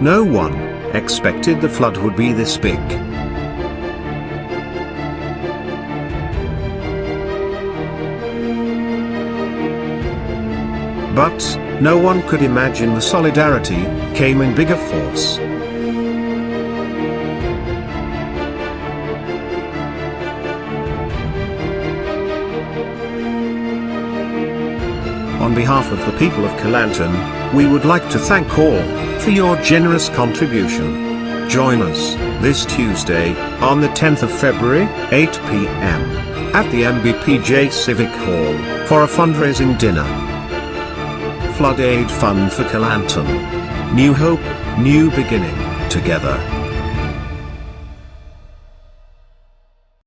No one expected the flood would be this big. But no one could imagine the solidarity came in bigger force. On behalf of the people of Kelantan, we would like to thank all for your generous contribution. Join us this Tuesday, on the 10th of February, 8 p.m. at the MBPJ Civic Hall for a fundraising dinner. Flood Aid Fund for Kelantan. New hope, new beginning, together.